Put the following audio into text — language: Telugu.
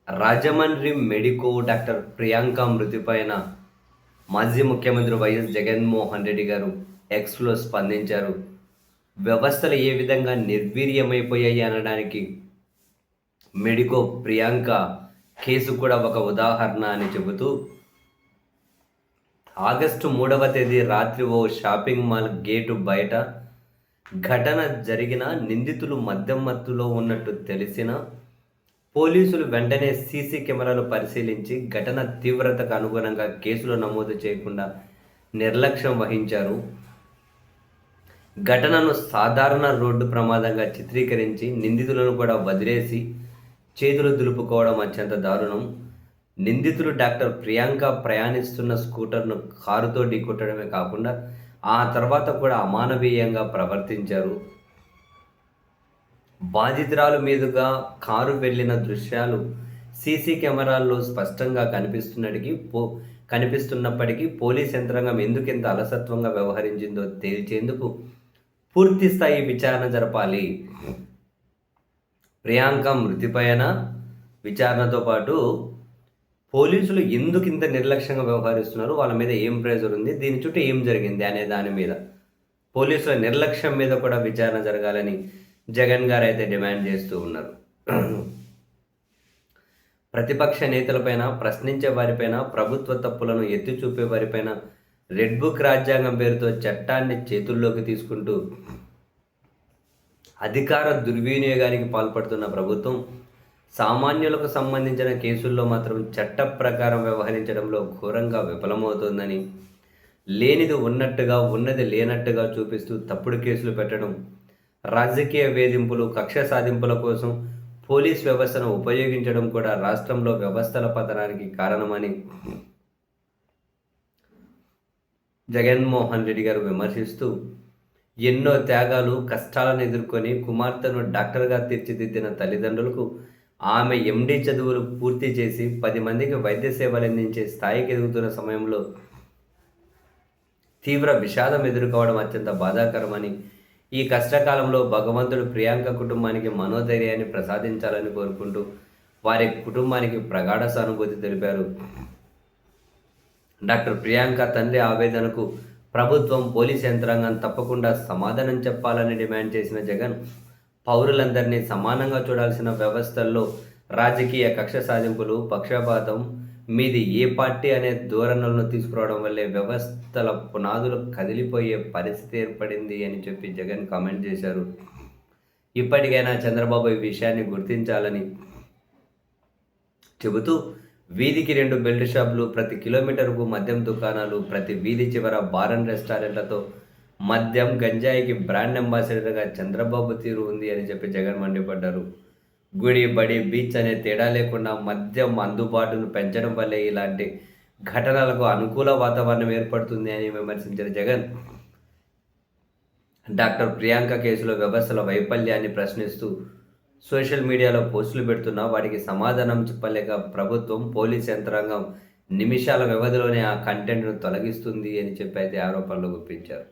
రాజమండ్రి మెడికో డాక్టర్ ప్రియాంక మృతి పైన మాజీ ముఖ్యమంత్రి వైఎస్ జగన్మోహన్ రెడ్డి గారు ఎక్స్‌లో స్పందించారు. వ్యవస్థలు ఏ విధంగా నిర్వీర్యమైపోయాయి అనడానికి మెడికో ప్రియాంక కేసు కూడా ఒక ఉదాహరణ అని చెబుతూ, ఆగస్టు 3వ తేదీ రాత్రి ఓ షాపింగ్ మాల్ గేటు బయట ఘటన జరిగిన నిందితులు మద్యం మత్తులో ఉన్నట్టు తెలిసినా పోలీసులు వెంటనే సీసీ కెమెరాలు పరిశీలించి ఘటన తీవ్రతకు అనుగుణంగా కేసులు నమోదు చేయకుండా నిర్లక్ష్యం వహించారు. ఘటనను సాధారణ రోడ్డు ప్రమాదంగా చిత్రీకరించి నిందితులను కూడా వదిలేసి చేతులు దులుపుకోవడం అత్యంత దారుణం. నిందితులు డాక్టర్ ప్రియాంక ప్రయాణిస్తున్న స్కూటర్ను కారుతో ఢీకొట్టడమే కాకుండా ఆ తర్వాత కూడా అమానవీయంగా ప్రవర్తించారు. బాధితురాలు మీదుగా కారు వెళ్ళిన దృశ్యాలు సీసీ కెమెరాల్లో స్పష్టంగా కనిపిస్తున్నప్పటికీ పోలీస్ యంత్రాంగం ఎందుకింత అలసత్వంగా వ్యవహరించిందో తేల్చేందుకు పూర్తి స్థాయి విచారణ జరపాలి. ప్రియాంక మృతిపైన విచారణతో పాటు పోలీసులు ఎందుకు ఇంత నిర్లక్ష్యంగా వ్యవహరిస్తున్నారు, వాళ్ళ మీద ఏం ప్రెజర్ ఉంది, దీని చుట్టూ ఏం జరిగింది అనే దాని మీద, పోలీసుల నిర్లక్ష్యం మీద కూడా విచారణ జరగాలని జగన్ గారు అయితే డిమాండ్ చేస్తూ ఉన్నారు. ప్రతిపక్ష నేతలపైన, ప్రశ్నించే వారిపైన, ప్రభుత్వ తప్పులను ఎత్తి చూపే వారిపైన రెడ్ బుక్ రాజ్యాంగం పేరుతో చట్టాన్ని చేతుల్లోకి తీసుకుంటూ అధికార దుర్వినియోగానికి పాల్పడుతున్న ప్రభుత్వం సామాన్యులకు సంబంధించిన కేసుల్లో మాత్రం చట్ట ప్రకారం వ్యవహరించడంలో ఘోరంగా విఫలమవుతోందని, లేనిది ఉన్నట్టుగా, ఉన్నది లేనట్టుగా చూపిస్తూ తప్పుడు కేసులు పెట్టడం, రాజకీయ వేధింపులు, కక్ష సాధింపుల కోసం పోలీస్ వ్యవస్థను ఉపయోగించడం కూడా రాష్ట్రంలో వ్యవస్థల పతనానికి కారణమని జగన్మోహన్ రెడ్డి గారు విమర్శిస్తూ, ఎన్నో త్యాగాలు, కష్టాలను ఎదుర్కొని కుమార్తెను డాక్టర్గా తీర్చిదిద్దిన తల్లిదండ్రులకు ఆమె ఎండీ చదువులు పూర్తి చేసి 10 మందికి వైద్య సేవలు అందించే స్థాయికి ఎదుగుతున్న సమయంలో తీవ్ర విషాదం ఎదుర్కోవడం అత్యంత బాధాకరమని, ఈ కష్టకాలంలో భగవంతుడు ప్రియాంక కుటుంబానికి మనోధైర్యాన్ని ప్రసాదించాలని కోరుకుంటూ వారి కుటుంబానికి ప్రగాఢ సానుభూతి తెలిపారు. డాక్టర్ ప్రియాంక తండ్రి ఆవేదనకు ప్రభుత్వం, పోలీస్ యంత్రాంగం తప్పకుండా సమాధానం చెప్పాలని డిమాండ్ చేసిన జగన్, పౌరులందరినీ సమానంగా చూడాల్సిన వ్యవస్థల్లో రాజకీయ కక్ష సాధింపులు, పక్షపాతం, మీది ఏ పార్టీ అనే ధోరణులను తీసుకురావడం వల్లే వ్యవస్థల పునాదులు కదిలిపోయే పరిస్థితి ఏర్పడింది అని చెప్పి జగన్ కామెంట్ చేశారు. ఇప్పటికైనా చంద్రబాబు ఈ విషయాన్ని గుర్తించాలని చెబుతూ, వీధికి 2 బెల్ట్ షాపులు, ప్రతి కిలోమీటర్కు మద్యం దుకాణాలు, ప్రతి వీధి చివర బార్ అండ్ రెస్టారెంట్లతో మద్యం, గంజాయికి బ్రాండ్ అంబాసిడర్గా చంద్రబాబు తీరు ఉంది అని చెప్పి జగన్ మండిపడ్డారు. గుడి, బడి, బీచ్ అనే తేడా లేకుండా మద్యం అందుబాటును పెంచడం వల్లే ఇలాంటి ఘటనలకు అనుకూల వాతావరణం ఏర్పడుతుంది అని విమర్శించిన జగన్, డాక్టర్ ప్రియాంక కేసులో వ్యవస్థల వైఫల్యాన్ని ప్రశ్నిస్తూ సోషల్ మీడియాలో పోస్టులు పెడుతున్నా వాటికి సమాధానం చెప్పలేక ప్రభుత్వం, పోలీస్ యంత్రాంగం నిమిషాల వ్యవధిలోనే ఆ కంటెంట్ను తొలగిస్తుంది అని చెప్పి అయితే ఆరోపణలు గుప్పించారు.